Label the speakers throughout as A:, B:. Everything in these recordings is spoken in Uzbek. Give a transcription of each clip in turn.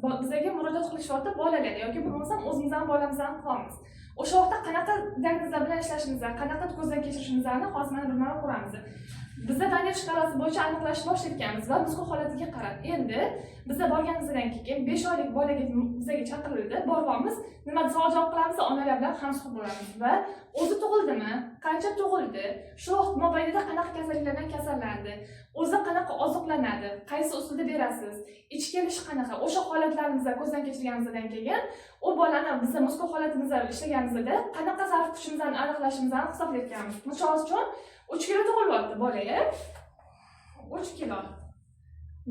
A: qilamiz. Bizga murojaat qilish vaqtida bolalar yoki bo'lmasam o'zimizdan bolamizdan qilamiz. O'sha vaqtda qanaqa diagnozlar bilan ishlashimizni, qanaqa ko'zdan kechirishimizni hozir mana bilmay ko'ramiz. Bizda Daniel shkalasi bo'yicha aniqlashni boshlaganmiz va mushkul holatiga qarab. Endi bizga borganimizdan keyin 5 oylik bolaga bizga chaqirildi. Boramiz, nima savol javob qilamiz, onalar bilan hamsuhbat bo'lamiz va o'zi tug'ildimi, qancha tug'ildi, shu vaqt mobaynida qanaqa kasalliklardan kasallandi, o'zi qanaqa oziqlanadi, qaysi usulda berasiz, ichki kelishi qanaqa, o'sha holatlarimizni ko'zdan kechirganimizdan keyin u bolani bizga mushkul holatimizda ishlaganimizda qanaqa zarf kuchimizni aniqlashimizni hisoblayotganmiz. Misol uchun 3 kilo tug'ilyapti bolaga. 3 kilo.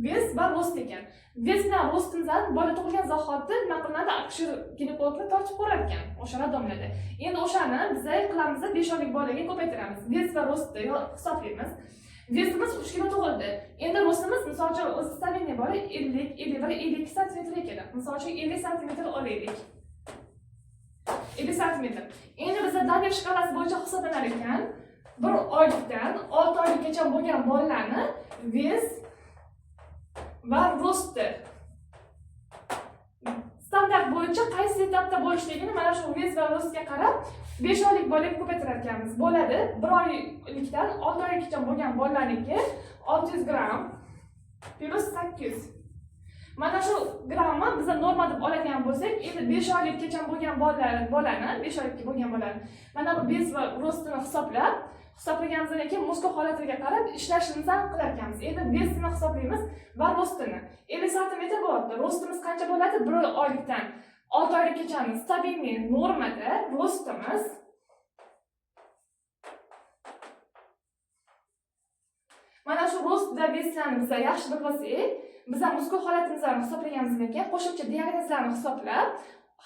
A: Vez va rost ekan. Vez bilan rostimizni bola tug'ilgan zahoti nima qilinadi? Akshir ginekologlar tortib ko'rar ekan o'sha radomlarda. Endi o'shani biz qilamiz, 5 oylik bolaga ko'paytiramiz. Vez va rostni hisoblaymiz. Vezimiz 3 kilo tug'ildi. Endi rostimiz misol uchun o'zi stabilniy bola 50, 51, 52 sm ekan. Misol uchun 50 sm olaylik. 50 sm. Endi bizda Daniel shkalasi bo'yicha hisoblanar ekan. 1 oylikdan 6 oylikgacha bo'lgan bolalarni vez va rosti standart bo'yicha qaysi etapda bo'lishligini mana shu vez va rostga qarab 5 oylik bolaga ko'paytirar ekanmiz. Bo'ladi 1 oylikdan 6 oylikgacha bo'lgan bolalarniki 600 gram plus 800. Mana shu gramni biz norma deb oladigan bo'lsak, endi 5 oylikgacha bo'lgan bolani, 5 oylikka bo'lgan bolani mana bu vez va rostini hisoblaganimizdan keyin mushkul holatiga qarab ishlashimizni qilar ekanmiz. Endi vezini hisoblaymiz va rostini. 50 sm bo'lyapti. Rostimiz qancha bo'ladi? 1 oylikdan 6 oylikgacha stabilniy normada rostimiz mana shu rost va vezlarni biz yaxshi bilib olsak, biz mushkul holatimizni hisoblaganimizdan keyin qo'shimcha diagnozlarni hisoblab,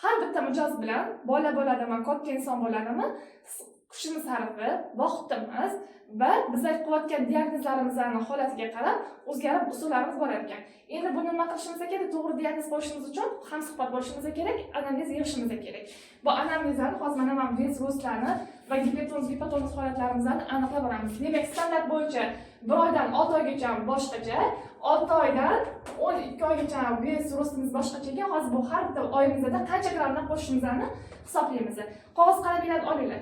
A: har bitta mijoz bilan bola bo'ladimi, katta inson bo'ladimi, kuchimiz sarfi, vaqtimiz va biz qilayotgan diagnozlarimizning holatiga qarab o'zgarib usullarimiz bor ekan. Endi buni nima qilishimiz kerak? To'g'ri diagnoz qo'yishimiz uchun hamsuhbat bo'lishimiz kerak, analiz yig'ishimiz kerak. Bu analizani hozir mana men vez rostlarni va gipotonus holatlarimizni aniqlab boramiz. Demak, standart bo'yicha 1 oydan 6 oygacha boshqacha, 6 oydan 12 oygacha vez rostimiz boshqacha ekan. Hozir bu har bitta oyimizda qancha grammdan qo'shishimizni hisoblaymiz. Qog'oz qalaminglarni olinglar.